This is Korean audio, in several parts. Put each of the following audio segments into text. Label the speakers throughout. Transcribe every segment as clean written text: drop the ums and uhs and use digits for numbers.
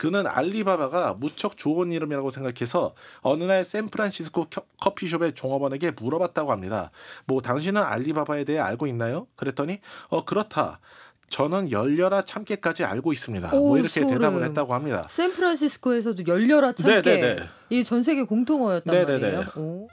Speaker 1: 그는 알리바바가 무척 좋은 이름이라고 생각해서 어느 날 샌프란시스코 커피숍의 종업원에게 물어봤다고 합니다. 뭐 당신은 알리바바에 대해 알고 있나요? 그랬더니 그렇다. 저는 열려라 참깨까지 알고 있습니다. 뭐 이렇게
Speaker 2: 소름.
Speaker 1: 대답을 했다고 합니다.
Speaker 2: 샌프란시스코에서도 열려라 참깨.
Speaker 1: 네네네.
Speaker 2: 이게 전 세계 공통어였단
Speaker 1: 네네네.
Speaker 2: 말이에요. 오.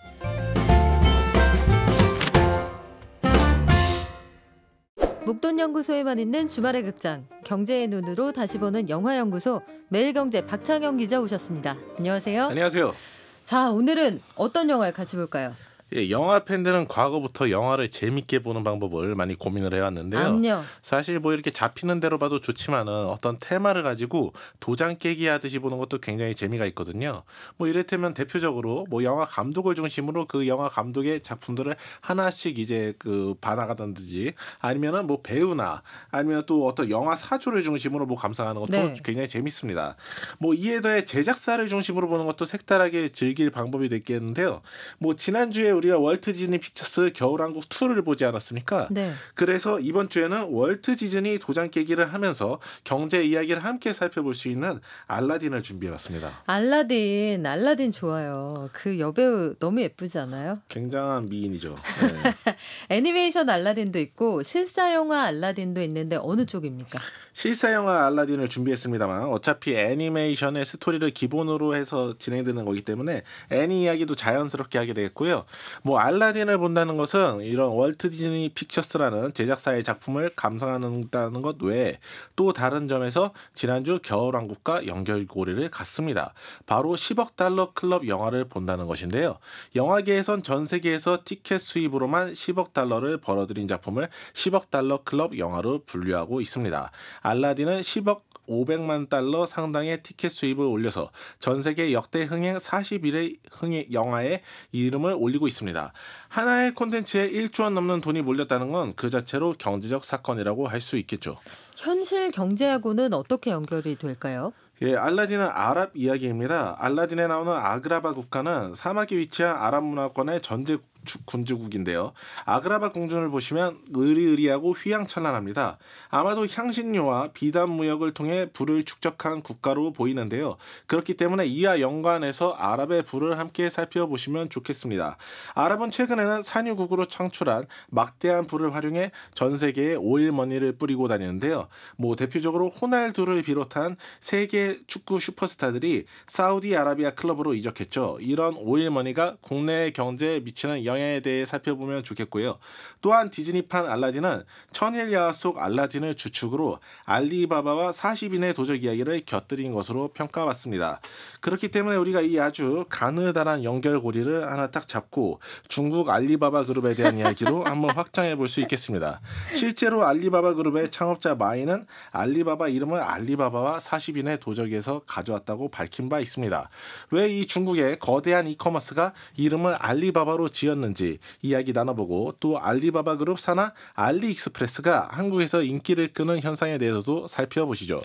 Speaker 2: 묵돈연구소에만 있는 주말의 극장, 경제의 눈으로 다시 보는 영화연구소, 매일경제 박창영 기자 오셨습니다. 안녕하세요.
Speaker 1: 안녕하세요.
Speaker 2: 자, 오늘은 어떤 영화를 같이 볼까요?
Speaker 1: 예, 영화 팬들은 과거부터 영화를 재밌게 보는 방법을 많이 고민을 해왔는데요.
Speaker 2: 암요.
Speaker 1: 사실 뭐 이렇게 잡히는 대로 봐도 좋지만은 어떤 테마를 가지고 도장 깨기 하듯이 보는 것도 굉장히 재미가 있거든요. 뭐 이를테면 대표적으로 뭐 영화 감독을 중심으로 그 영화 감독의 작품들을 하나씩 이제 봐나가든지 아니면은 뭐 배우나 아니면 또 어떤 영화 사조를 중심으로 뭐 감상하는 것도
Speaker 2: 네.
Speaker 1: 굉장히 재밌습니다. 뭐 이에 더해 제작사를 중심으로 보는 것도 색다르게 즐길 방법이 됐겠는데요. 뭐 지난주에 우리가 월트 디즈니 픽처스 겨울왕국 2를 보지 않았습니까?
Speaker 2: 네.
Speaker 1: 그래서 이번 주에는 월트 디즈니 도장 깨기를 하면서 경제 이야기를 함께 살펴볼 수 있는 알라딘을 준비해봤습니다.
Speaker 2: 알라딘 좋아요. 그 여배우 너무 예쁘지 않아요?
Speaker 1: 굉장한 미인이죠. 네.
Speaker 2: 애니메이션 알라딘도 있고 실사 영화 알라딘도 있는데 어느 쪽입니까?
Speaker 1: 실사 영화 알라딘을 준비했습니다만 어차피 애니메이션의 스토리를 기본으로 해서 진행되는 거기 때문에 애니 이야기도 자연스럽게 하게 되겠고요. 뭐 알라딘을 본다는 것은 이런 월트 디즈니 픽처스라는 제작사의 작품을 감상한다는 것 외에 또 다른 점에서 지난주 겨울왕국과 연결고리를 갖습니다. 바로 10억 달러 클럽 영화를 본다는 것인데요. 영화계에선 전 세계에서 티켓 수입으로만 10억 달러를 벌어들인 작품을 10억 달러 클럽 영화로 분류하고 있습니다. 알라딘은 10억 500만 달러 상당의 티켓 수입을 올려서 전 세계 역대 흥행 41회 영화의 이름을 올리고 있습니다. 하나의 콘텐츠에 1조 원 넘는 돈이 몰렸다는 건 그 자체로 경제적 사건이라고 할 수 있겠죠.
Speaker 2: 현실 경제하고는 어떻게 연결이 될까요?
Speaker 1: 예, 알라딘은 아랍 이야기입니다. 알라딘에 나오는 아그라바 국가는 사막에 위치한 아랍 문화권의 전제 군주국인데요. 아그라바 궁전을 보시면 으리으리하고 휘황찬란합니다. 아마도 향신료와 비단 무역을 통해 부를 축적한 국가로 보이는데요. 그렇기 때문에 이와 연관해서 아랍의 부를 함께 살펴보시면 좋겠습니다. 아랍은 최근에는 산유국으로 창출한 막대한 부를 활용해 전 세계에 오일머니를 뿌리고 다니는데요. 뭐 대표적으로 호날두를 비롯한 세계 축구 슈퍼스타들이 사우디아라비아 클럽으로 이적했죠. 이런 오일머니가 국내 경제에 미치는 영향에 대해 살펴보면 좋겠고요. 또한 디즈니판 알라딘은 천일야화 속 알라딘을 주축으로 알리바바와 40인의 도적 이야기를 곁들인 것으로 평가받습니다. 그렇기 때문에 우리가 이 아주 가느다란 연결고리를 하나 딱 잡고 중국 알리바바 그룹에 대한 이야기로 한번 확장해 볼 수 있겠습니다. 실제로 알리바바 그룹의 창업자 마이는 알리바바 이름을 알리바바와 40인의 도적에서 가져왔다고 밝힌 바 있습니다. 왜 이 중국의 거대한 이커머스가 이름을 알리바바로 지었는지 이야기 나눠보고 또 알리바바 그룹 산하 알리익스프레스가 한국에서 인기를 끄는 현상에 대해서도 살펴보시죠.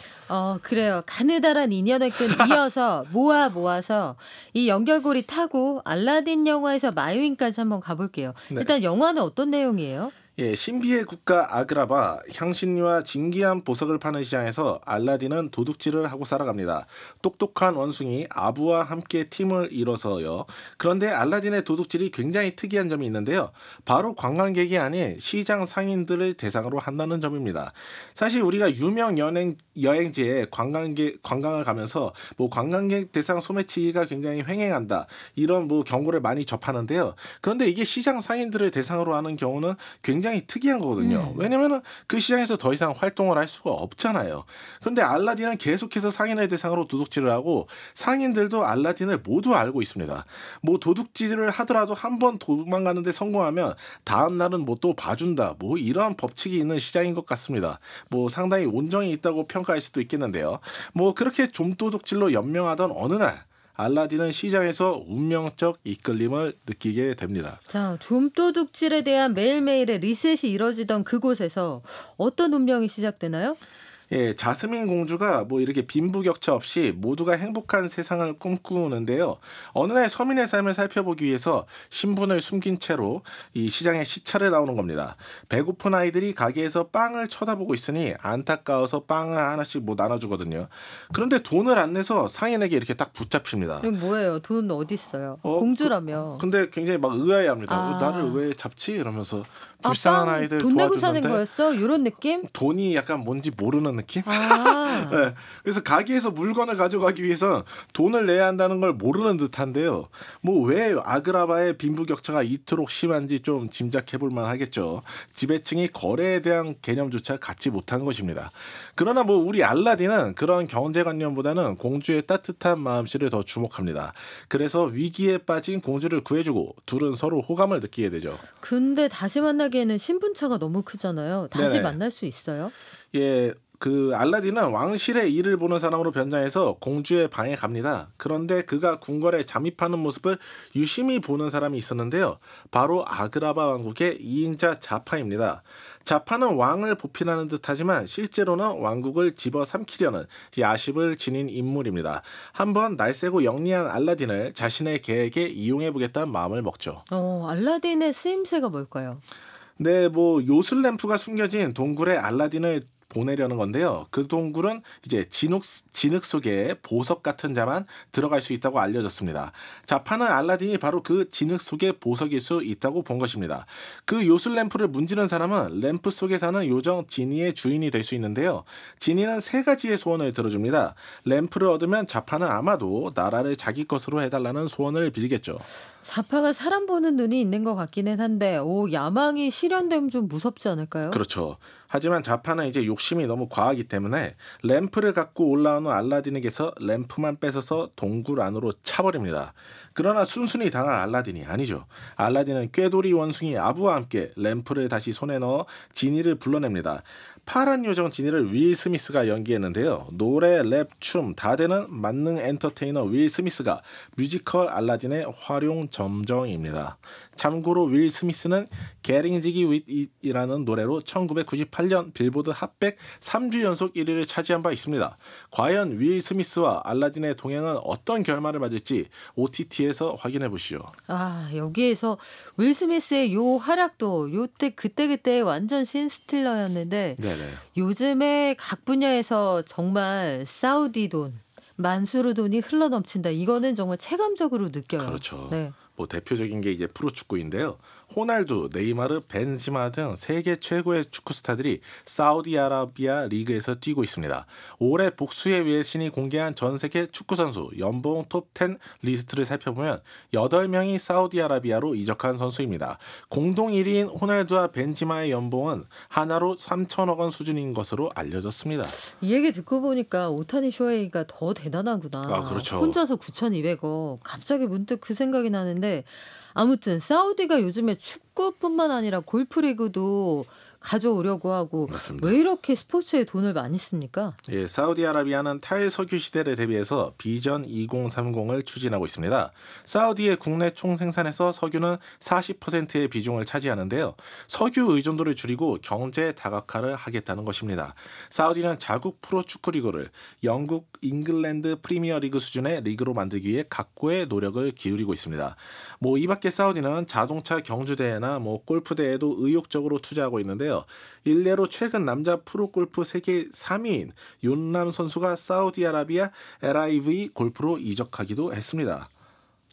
Speaker 2: 그래요. 가느다란 인연의 끈 이어서 모아서 이 연결고리 타고 알라딘 영화에서 마유인까지 한번 가볼게요.
Speaker 1: 네.
Speaker 2: 일단 영화는 어떤 내용이에요?
Speaker 1: 예, 신비의 국가 아그라바, 향신료와 진귀한 보석을 파는 시장에서 알라딘은 도둑질을 하고 살아갑니다. 똑똑한 원숭이 아부와 함께 팀을 이뤄서요. 그런데 알라딘의 도둑질이 굉장히 특이한 점이 있는데요. 바로 관광객이 아닌 시장 상인들을 대상으로 한다는 점입니다. 사실 우리가 유명 여행지에 관광을 가면서 뭐 관광객 대상 소매치기가 굉장히 횡행한다. 이런 뭐 경고를 많이 접하는데요. 그런데 이게 시장 상인들을 대상으로 하는 경우는 굉장히 특이한 거거든요. 왜냐면은 그 시장에서 더 이상 활동을 할 수가 없잖아요. 그런데 알라딘은 계속해서 상인을 대상으로 도둑질을 하고 상인들도 알라딘을 모두 알고 있습니다. 뭐 도둑질을 하더라도 한 번 도망가는데 성공하면 다음 날은 뭐 또 봐준다. 뭐 이러한 법칙이 있는 시장인 것 같습니다. 뭐 상당히 온정이 있다고 평가할 수도 있겠는데요. 뭐 그렇게 좀도둑질로 연명하던 어느 날 알라딘은 시장에서 운명적 이끌림을 느끼게 됩니다.
Speaker 2: 자, 좀도둑질에 대한 매일매일의 리셋이 이뤄지던 그곳에서 어떤 운명이 시작되나요?
Speaker 1: 예, 자스민 공주가 뭐 이렇게 빈부격차 없이 모두가 행복한 세상을 꿈꾸는데요. 어느 날 서민의 삶을 살펴보기 위해서 신분을 숨긴 채로 이 시장에 시찰을 나오는 겁니다. 배고픈 아이들이 가게에서 빵을 쳐다보고 있으니 안타까워서 빵을 하나씩 뭐 나눠주거든요. 그런데 돈을 안 내서 상인에게 이렇게 딱 붙잡힙니다.
Speaker 2: 이거 뭐예요? 돈 어디 있어요?
Speaker 1: 어,
Speaker 2: 공주라며.
Speaker 1: 근데 굉장히 막 의아해합니다.
Speaker 2: 아.
Speaker 1: 나를 왜 잡지? 이러면서 불쌍한
Speaker 2: 빵
Speaker 1: 아이들
Speaker 2: 돈 내고 사는
Speaker 1: 도와주는데
Speaker 2: 거였어? 이런 느낌?
Speaker 1: 돈이 약간 뭔지 모르는 느낌?
Speaker 2: 아,
Speaker 1: 네, 그래서 가게에서 물건을 가져가기 위해서 돈을 내야 한다는 걸 모르는 듯한데요. 뭐 왜 아그라바의 빈부격차가 이토록 심한지 좀 짐작해볼 만하겠죠. 지배층이 거래에 대한 개념조차 갖지 못한 것입니다. 그러나 뭐 우리 알라딘은 그런 경제관념보다는 공주의 따뜻한 마음씨를 더 주목합니다. 그래서 위기에 빠진 공주를 구해주고 둘은 서로 호감을 느끼게 되죠.
Speaker 2: 근데 다시 만나기에는 신분차가 너무 크잖아요. 다시
Speaker 1: 네네.
Speaker 2: 만날 수 있어요?
Speaker 1: 예, 그 알라딘은 왕실의 일을 보는 사람으로 변장해서 공주의 방에 갑니다. 그런데 그가 궁궐에 잠입하는 모습을 유심히 보는 사람이 있었는데요. 바로 아그라바 왕국의 2인자 자파입니다. 자파는 왕을 보필하는 듯하지만 실제로는 왕국을 집어삼키려는 야심을 지닌 인물입니다. 한번 날쌔고 영리한 알라딘을 자신의 계획에 이용해보겠다는 마음을 먹죠.
Speaker 2: 알라딘의 쓰임새가 뭘까요?
Speaker 1: 네, 뭐 요술 램프가 숨겨진 동굴에 알라딘을 보내려는 건데요. 그 동굴은 이제 진흙 속에 보석 같은 자만 들어갈 수 있다고 알려졌습니다. 자파는 알라딘이 바로 그 진흙 속에 보석일 수 있다고 본 것입니다. 그 요술 램프를 문지른 사람은 램프 속에 사는 요정 지니의 주인이 될 수 있는데요. 지니는 세 가지의 소원을 들어줍니다. 램프를 얻으면 자파는 아마도 나라를 자기 것으로 해달라는 소원을 빌겠죠.
Speaker 2: 자파가 사람 보는 눈이 있는 것 같기는 한데 야망이 실현되면 좀 무섭지 않을까요?
Speaker 1: 그렇죠. 하지만 자파는 이제 욕심이 너무 과하기 때문에 램프를 갖고 올라오는 알라딘에게서 램프만 뺏어서 동굴 안으로 차버립니다. 그러나 순순히 당할 알라딘이 아니죠. 알라딘은 꾀돌이 원숭이 아부와 함께 램프를 다시 손에 넣어 지니를 불러냅니다. 파란 요정 지니를 윌 스미스가 연기했는데요. 노래, 랩, 춤 다 되는 만능 엔터테이너 윌 스미스가 뮤지컬 알라딘의 활용 점정입니다. 참고로 윌 스미스는 Getting Jiggy with It이라는 노래로 1998년 빌보드 핫백 3주 연속 1위를 차지한 바 있습니다. 과연 윌 스미스와 알라딘의 동행은 어떤 결말을 맞을지 OTT에서 확인해 보시죠.
Speaker 2: 여기에서 윌 스미스의 요 활약도 요때 그때 완전 신스틸러였는데
Speaker 1: 네네.
Speaker 2: 요즘에 각 분야에서 정말 사우디 돈, 만수르 돈이 흘러넘친다. 이거는 정말 체감적으로 느껴요.
Speaker 1: 그렇죠.
Speaker 2: 네.
Speaker 1: 뭐 대표적인 게 이제 프로축구인데요. 호날두, 네이마르, 벤지마 등 세계 최고의 축구 스타들이 사우디아라비아 리그에서 뛰고 있습니다. 올해 복수의 외신이 공개한 전 세계 축구 선수 연봉 톱10 리스트를 살펴보면 8명이 사우디아라비아로 이적한 선수입니다. 공동 1위인 호날두와 벤지마의 연봉은 하나로 3천억 원 수준인 것으로 알려졌습니다.
Speaker 2: 이 얘기 듣고 보니까 오타니 쇼헤이가 더 대단하구나.
Speaker 1: 그렇죠.
Speaker 2: 혼자서 9,200억. 갑자기 문득 그 생각이 나는데 아무튼 사우디가 요즘에 축구뿐만 아니라 골프리그도 가져오려고 하고
Speaker 1: 맞습니다.
Speaker 2: 왜 이렇게 스포츠에 돈을 많이 씁니까?
Speaker 1: 예, 사우디아라비아는 탈석유 시대를 대비해서 비전 2030을 추진하고 있습니다. 사우디의 국내 총생산에서 석유는 40%의 비중을 차지하는데요. 석유 의존도를 줄이고 경제 다각화를 하겠다는 것입니다. 사우디는 자국 프로 축구 리그를 영국 잉글랜드 프리미어 리그 수준의 리그로 만들기 위해 각고의 노력을 기울이고 있습니다. 뭐 이 밖에 사우디는 자동차 경주 대회나 골프 대회도 의욕적으로 투자하고 있는데요. 일례로 최근 남자 프로골프 세계 3위인 윤남 선수가 사우디아라비아 LIV 골프로 이적하기도 했습니다.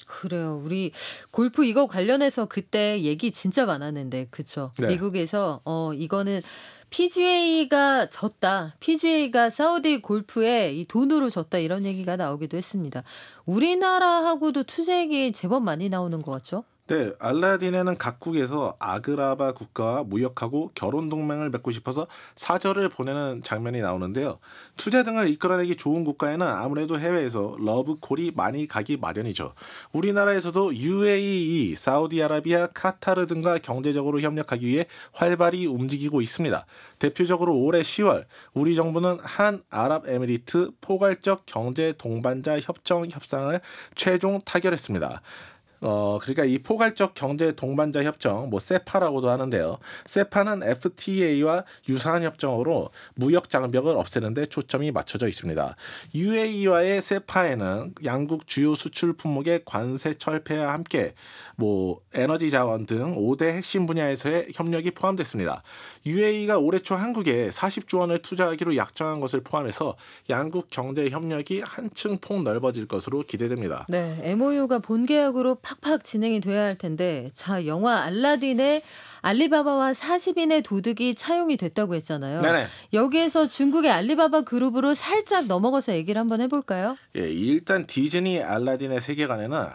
Speaker 2: 그래요. 우리 골프 이거 관련해서 그때 얘기 진짜 많았는데 그렇죠.
Speaker 1: 네.
Speaker 2: 미국에서 이거는 PGA가 졌다. PGA가 사우디 골프에 이 돈으로 졌다. 이런 얘기가 나오기도 했습니다. 우리나라하고도 투자액이 제법 많이 나오는 것 같죠?
Speaker 1: 네, 알라딘에는 각국에서 아그라바 국가와 무역하고 결혼 동맹을 맺고 싶어서 사절을 보내는 장면이 나오는데요. 투자 등을 이끌어내기 좋은 국가에는 아무래도 해외에서 러브콜이 많이 가기 마련이죠. 우리나라에서도 UAE, 사우디아라비아, 카타르 등과 경제적으로 협력하기 위해 활발히 움직이고 있습니다. 대표적으로 올해 10월 우리 정부는 한 아랍에미리트 포괄적 경제 동반자 협정 협상을 최종 타결했습니다. 그러니까 이 포괄적 경제 동반자 협정, 뭐 세파라고도 하는데요. 세파는 FTA와 유사한 협정으로 무역 장벽을 없애는 데 초점이 맞춰져 있습니다. UAE와의 세파에는 양국 주요 수출 품목의 관세 철폐와 함께 뭐 에너지 자원 등 5대 핵심 분야에서의 협력이 포함됐습니다. UAE가 올해 초 한국에 40조 원을 투자하기로 약정한 것을 포함해서 양국 경제 협력이 한층 폭 넓어질 것으로 기대됩니다.
Speaker 2: 네, MOU가 본계약으로 팍팍 진행이 돼야 할 텐데, 자, 영화 알라딘에 알리바바와 40인의 도둑이 차용이 됐다고 했잖아요.
Speaker 1: 네네.
Speaker 2: 여기에서 중국의 알리바바 그룹으로 살짝 넘어가서 얘기를 한번 해볼까요?
Speaker 1: 예, 일단 디즈니 알라딘의 세계관에는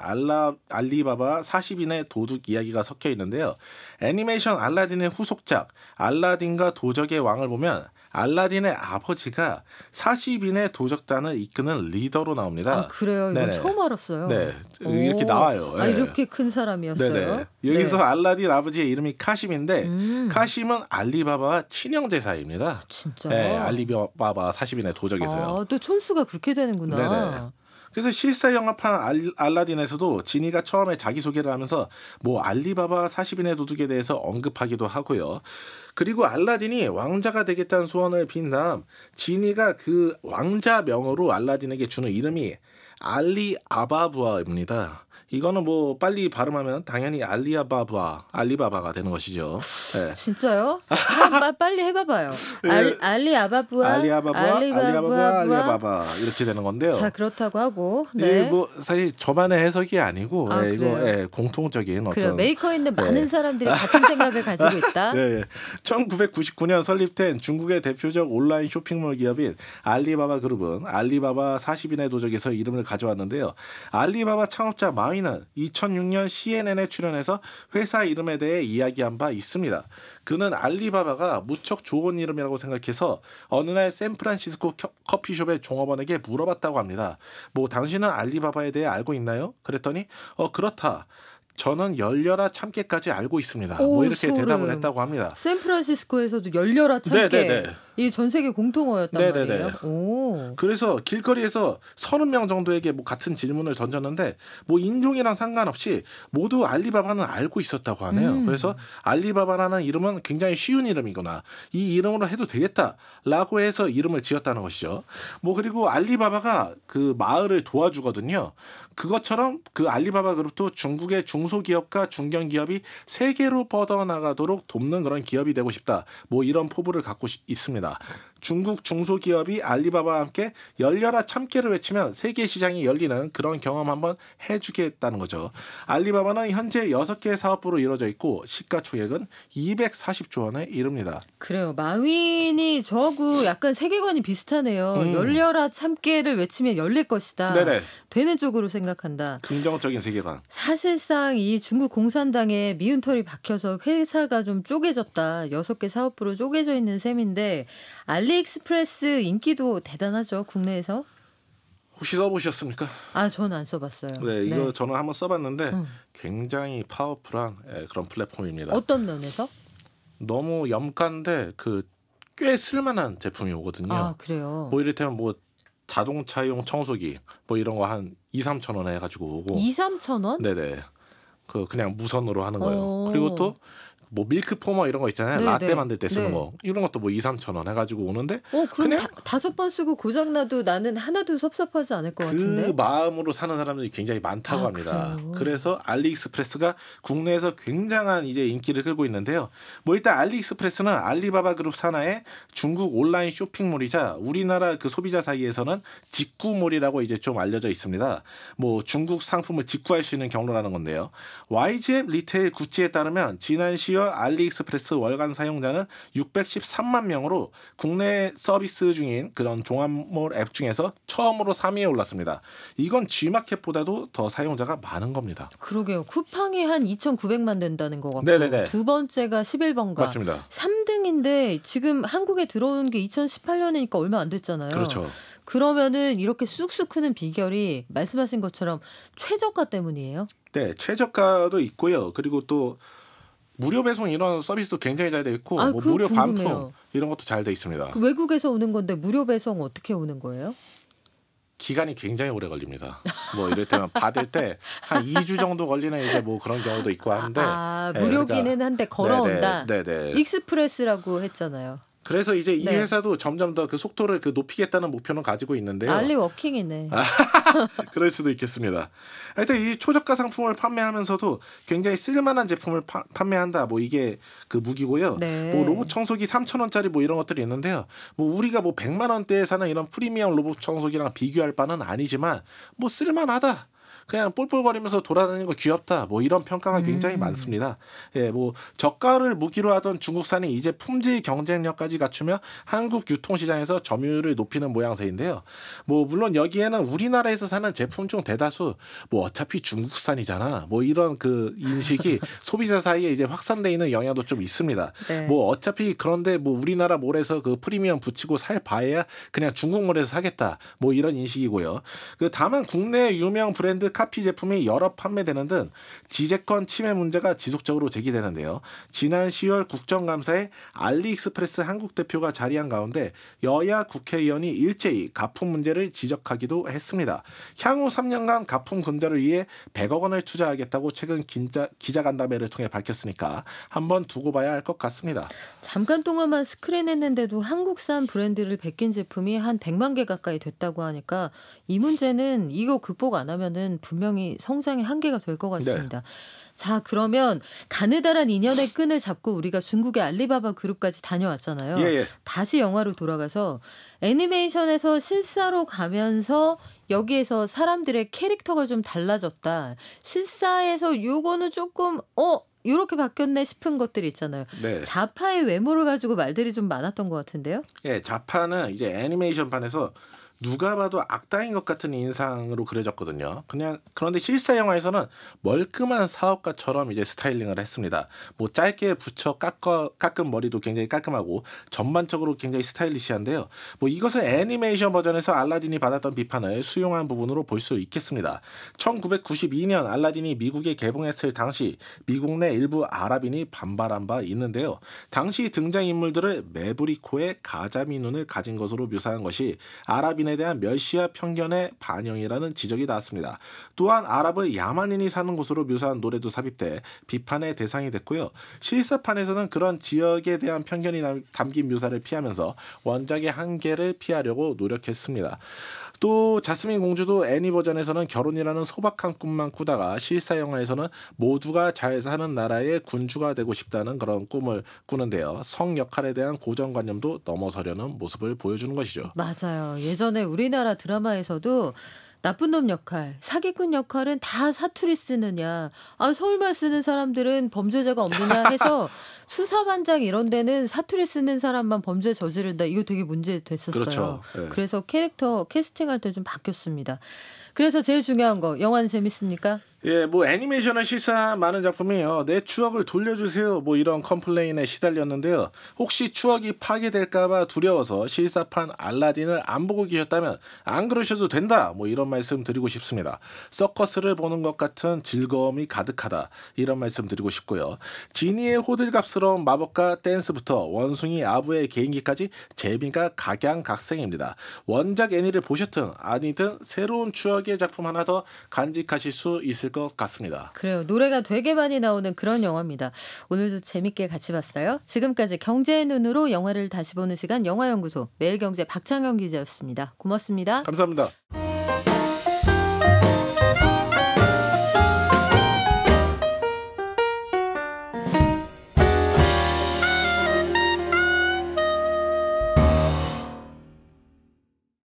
Speaker 1: 알리바바 40인의 도둑 이야기가 섞여 있는데요. 애니메이션 알라딘의 후속작 알라딘과 도적의 왕을 보면 알라딘의 아버지가 40인의 도적단을 이끄는 리더로 나옵니다.
Speaker 2: 아, 그래요? 이건
Speaker 1: 네네.
Speaker 2: 처음 알았어요.
Speaker 1: 네,
Speaker 2: 오.
Speaker 1: 이렇게 나와요.
Speaker 2: 아,
Speaker 1: 예.
Speaker 2: 이렇게 큰 사람이었어요?
Speaker 1: 네네. 여기서
Speaker 2: 네.
Speaker 1: 알라딘 아버지의 이름이 카심인데 카심은 알리바바와 친형 제사입니다.
Speaker 2: 진짜?
Speaker 1: 네, 알리바바 40인의 도적에서요.
Speaker 2: 아, 또 촌수가 그렇게 되는구나.
Speaker 1: 네네. 그래서 실사 영화판 알라딘에서도 지니가 처음에 자기소개를 하면서 뭐 알리바바 40인의 도둑에 대해서 언급하기도 하고요. 그리고 알라딘이 왕자가 되겠다는 소원을 빈 다음 지니가 그 왕자 명으로 알라딘에게 주는 이름이 알리아바부아입니다. 이거는 뭐 빨리 발음하면 당연히 알리바바가 되는 것이죠. 네.
Speaker 2: 진짜요? 빨리 해봐봐요.
Speaker 1: 예.
Speaker 2: 알리바바
Speaker 1: 이렇게 되는 건데요.
Speaker 2: 자, 그렇다고 하고,
Speaker 1: 네.
Speaker 2: 네.
Speaker 1: 뭐 사실 저만의 해석이 아니고
Speaker 2: 아,
Speaker 1: 이거
Speaker 2: 그래요?
Speaker 1: 공통적인
Speaker 2: 그래요.
Speaker 1: 어떤
Speaker 2: 메이커 있는 많은 사람들이 같은 생각을 가지고 있다.
Speaker 1: 네, 1999년 설립된 중국의 대표적 온라인 쇼핑몰 기업인 알리바바 그룹은 알리바바 40인의 도적에서 이름을 가져왔는데요. 알리바바 창업자 마윈은 2006년 CNN에 출연해서 회사 이름에 대해 이야기한 바 있습니다. 그는 알리바바가 무척 좋은 이름이라고 생각해서 어느 날 샌프란시스코 커피숍의 종업원에게 물어봤다고 합니다. 뭐 당신은 알리바바에 대해 알고 있나요? 그랬더니 그렇다. 저는 열려라 참깨까지 알고 있습니다.
Speaker 2: 오,
Speaker 1: 뭐 이렇게
Speaker 2: 소름.
Speaker 1: 대답을 했다고 합니다.
Speaker 2: 샌프란시스코에서도 열려라 참깨.
Speaker 1: 네네네.
Speaker 2: 이 전 세계 공통어였단
Speaker 1: 네네네.
Speaker 2: 말이에요. 오.
Speaker 1: 그래서 길거리에서 30명 정도에게 뭐 같은 질문을 던졌는데 뭐 인종이랑 상관없이 모두 알리바바는 알고 있었다고 하네요. 그래서 알리바바라는 이름은 굉장히 쉬운 이름이구나. 이 이름으로 해도 되겠다라고 해서 이름을 지었다는 것이죠. 뭐 그리고 알리바바가 그 마을을 도와주거든요. 그것처럼 그 알리바바 그룹도 중국의 중소기업과 중견기업이 세계로 뻗어나가도록 돕는 그런 기업이 되고 싶다. 뭐 이런 포부를 갖고 있습니다. 중국 중소기업이 알리바바와 함께 열려라 참깨를 외치면 세계 시장이 열리는 그런 경험 한번 해주겠다는 거죠. 알리바바는 현재 6개의 사업부로 이루어져 있고 시가총액은 240조 원에 이릅니다.
Speaker 2: 그래요. 마윈이 저하고 약간 세계관이 비슷하네요. 열려라 참깨를 외치면 열릴 것이다.
Speaker 1: 네네.
Speaker 2: 되는 쪽으로 생각한다.
Speaker 1: 긍정적인 세계관.
Speaker 2: 사실상 이 중국 공산당에 미운 털이 박혀서 회사가 좀 쪼개졌다. 6개 사업부로 쪼개져 있는 셈인데 알리익스프레스 인기도 대단하죠. 국내에서.
Speaker 1: 혹시 써보셨습니까?
Speaker 2: 아, 전 안 써봤어요.
Speaker 1: 네, 이거 저는 한번 써봤는데 굉장히 파워풀한 그런 플랫폼입니다.
Speaker 2: 어떤 면에서?
Speaker 1: 너무 염가인데 꽤 쓸만한 제품이 오거든요.
Speaker 2: 아, 그래요.
Speaker 1: 뭐 이를테면 뭐 자동차용 청소기 뭐 이런 거 한 2-3천 원에 해가지고 오고.
Speaker 2: 2-3천 원?
Speaker 1: 네네. 그냥 무선으로 하는 거예요.
Speaker 2: 오.
Speaker 1: 그리고 또 뭐 밀크 포머 이런 거 있잖아요.
Speaker 2: 네네.
Speaker 1: 라떼 만들 때 쓰는
Speaker 2: 네.
Speaker 1: 거 이런 것도 뭐 2-3천 원 해가지고 오는데
Speaker 2: 그럼
Speaker 1: 그냥
Speaker 2: 5번 쓰고 고장나도 나는 하나도 섭섭하지 않을 것 같은데.
Speaker 1: 그 마음으로 사는 사람들이 굉장히 많다고 합니다.
Speaker 2: 그래요?
Speaker 1: 그래서 알리익스프레스가 국내에서 굉장한 이제 인기를 끌고 있는데요. 뭐 일단 알리익스프레스는 알리바바 그룹 산하의 중국 온라인 쇼핑몰이자 우리나라 그 소비자 사이에서는 직구몰이라고 이제 좀 알려져 있습니다. 뭐 중국 상품을 직구할 수 있는 경로라는 건데요. YG앱 리테일 구찌에 따르면 지난 10월 알리익스프레스 월간 사용자는 613만 명으로 국내 서비스 중인 그런 종합몰 앱 중에서 처음으로 3위에 올랐습니다. 이건 G마켓보다도 더 사용자가 많은 겁니다.
Speaker 2: 그러게요. 쿠팡이 한 2,900만 된다는 것 같고
Speaker 1: 네네네.
Speaker 2: 두 번째가 11번가.
Speaker 1: 맞습니다.
Speaker 2: 3등인데 지금 한국에 들어온 게 2018년이니까 얼마 안 됐잖아요.
Speaker 1: 그렇죠.
Speaker 2: 그러면은 이렇게 쑥쑥 크는 비결이 말씀하신 것처럼 최저가 때문이에요?
Speaker 1: 네, 최저가도 있고요. 그리고 또 무료 배송 이런 서비스도 굉장히 잘 돼 있고 뭐
Speaker 2: 그거
Speaker 1: 무료
Speaker 2: 궁금해요.
Speaker 1: 반품 이런 것도 잘 돼 있습니다.
Speaker 2: 그 외국에서 오는 건데 무료 배송 어떻게 오는 거예요?
Speaker 1: 기간이 굉장히 오래 걸립니다. 뭐 이럴 때만 받을 때 한 2주 정도 걸리는 이제 뭐 그런 경우도 있고 하는데
Speaker 2: 무료기는
Speaker 1: 그러니까,
Speaker 2: 한데 걸어온다.
Speaker 1: 네네.
Speaker 2: 익스프레스라고 했잖아요.
Speaker 1: 그래서 이제 이
Speaker 2: 네.
Speaker 1: 회사도 점점 더 그 속도를 높이겠다는 목표는 가지고 있는데요.
Speaker 2: 알리워킹이네.
Speaker 1: 그럴 수도 있겠습니다. 하여튼 이 초저가 상품을 판매하면서도 굉장히 쓸만한 제품을 판매한다. 뭐 이게 그 무기고요.
Speaker 2: 네.
Speaker 1: 뭐 로봇 청소기 3,000원짜리 뭐 이런 것들이 있는데요. 뭐 우리가 뭐 100만 원대에 사는 이런 프리미엄 로봇 청소기랑 비교할 바는 아니지만 뭐 쓸만하다. 그냥 볼볼거리면서 돌아다니는 거 귀엽다. 뭐 이런 평가가 굉장히 많습니다. 예, 뭐 저가를 무기로 하던 중국산이 이제 품질 경쟁력까지 갖추며 한국 유통시장에서 점유율을 높이는 모양새인데요. 뭐 물론 여기에는 우리나라에서 사는 제품 중 대다수 뭐 어차피 중국산이잖아. 뭐 이런 그 인식이 소비자 사이에 이제 확산돼 있는 영향도 좀 있습니다.
Speaker 2: 네.
Speaker 1: 뭐 어차피 그런데 뭐 우리나라 몰에서 그 프리미엄 붙이고 살 바에야 그냥 중국몰에서 사겠다. 뭐 이런 인식이고요. 그 다만 국내 유명 브랜드 카피 제품이 여러 판매되는 등 지재권 침해 문제가 지속적으로 제기되는데요. 지난 10월 국정감사에 알리익스프레스 한국 대표가 자리한 가운데 여야 국회의원이 일제히 가품 문제를 지적하기도 했습니다. 향후 3년간 가품 근절을 위해 100억 원을 투자하겠다고 최근 기자간담회를 통해 밝혔으니까 한번 두고 봐야 할 것 같습니다.
Speaker 2: 잠깐 동안만 스크린했는데도 한국산 브랜드를 베낀 제품이 한 100만 개 가까이 됐다고 하니까 이 문제는 이거 극복 안 하면은 분명히 성장의 한계가 될 것 같습니다. 네. 자, 그러면 가느다란 인연의 끈을 잡고 우리가 중국의 알리바바 그룹까지 다녀왔잖아요.
Speaker 1: 예.
Speaker 2: 다시 영화로 돌아가서 애니메이션에서 실사로 가면서 여기에서 사람들의 캐릭터가 좀 달라졌다. 실사에서 요거는 조금 이렇게 바뀌었네 싶은 것들이 있잖아요.
Speaker 1: 네.
Speaker 2: 자파의 외모를 가지고 말들이 좀 많았던 것 같은데요.
Speaker 1: 예, 자파는 이제 애니메이션판에서 누가 봐도 악당인 것 같은 인상으로 그려졌거든요. 그런데 실사 영화에서는 멀끔한 사업가처럼 이제 스타일링을 했습니다. 뭐 짧게 붙여 깎은 머리도 굉장히 깔끔하고 전반적으로 굉장히 스타일리시한데요. 뭐 이것은 애니메이션 버전에서 알라딘이 받았던 비판을 수용한 부분으로 볼 수 있겠습니다. 1992년 알라딘이 미국에 개봉했을 당시 미국 내 일부 아랍인이 반발한 바 있는데요. 당시 등장인물들을 매부리코의 가자미 눈을 가진 것으로 묘사한 것이 아랍인 에 대한 멸시와 편견의 반영이라는 지적이 나왔습니다. 또한 아랍을 야만인이 사는 곳으로 묘사한 노래도 삽입돼 비판의 대상이 됐고요. 실사판에서는 그런 지역에 대한 편견이 담긴 묘사를 피하면서 원작의 한계를 피하려고 노력했습니다. 또 자스민 공주도 애니 버전에서는 결혼이라는 소박한 꿈만 꾸다가 실사 영화에서는 모두가 잘 사는 나라의 군주가 되고 싶다는 그런 꿈을 꾸는데요. 성 역할에 대한 고정관념도 넘어서려는 모습을 보여주는 것이죠.
Speaker 2: 맞아요. 예전에 우리나라 드라마에서도 나쁜 놈 역할, 사기꾼 역할은 다 사투리 쓰느냐, 서울말 쓰는 사람들은 범죄자가 없느냐 해서 수사반장 이런 데는 사투리 쓰는 사람만 범죄 저지른다. 이거 되게 문제 됐었어요.
Speaker 1: 그렇죠. 네.
Speaker 2: 그래서 캐릭터 캐스팅할 때 좀 바뀌었습니다. 그래서 제일 중요한 거, 영화는 재밌습니까?
Speaker 1: 예, 뭐 애니메이션을 실사한 많은 작품이에요. 내 추억을 돌려주세요. 뭐 이런 컴플레인에 시달렸는데요. 혹시 추억이 파괴될까봐 두려워서 실사판 알라딘을 안 보고 계셨다면 안 그러셔도 된다. 뭐 이런 말씀 드리고 싶습니다. 서커스를 보는 것 같은 즐거움이 가득하다. 이런 말씀 드리고 싶고요. 지니의 호들갑스러운 마법과 댄스부터 원숭이 아부의 개인기까지 재미가 각양각색입니다. 원작 애니를 보셨든 아니든 새로운 추억의 작품 하나 더 간직하실 수 있을 것 같습니다.
Speaker 2: 그래요. 노래가 되게 많이 나오는 그런 영화입니다. 오늘도 재밌게 같이 봤어요. 지금까지 경제의 눈으로 영화를 다시 보는 시간 영화연구소 매일경제 박창현 기자였습니다. 고맙습니다.
Speaker 1: 감사합니다.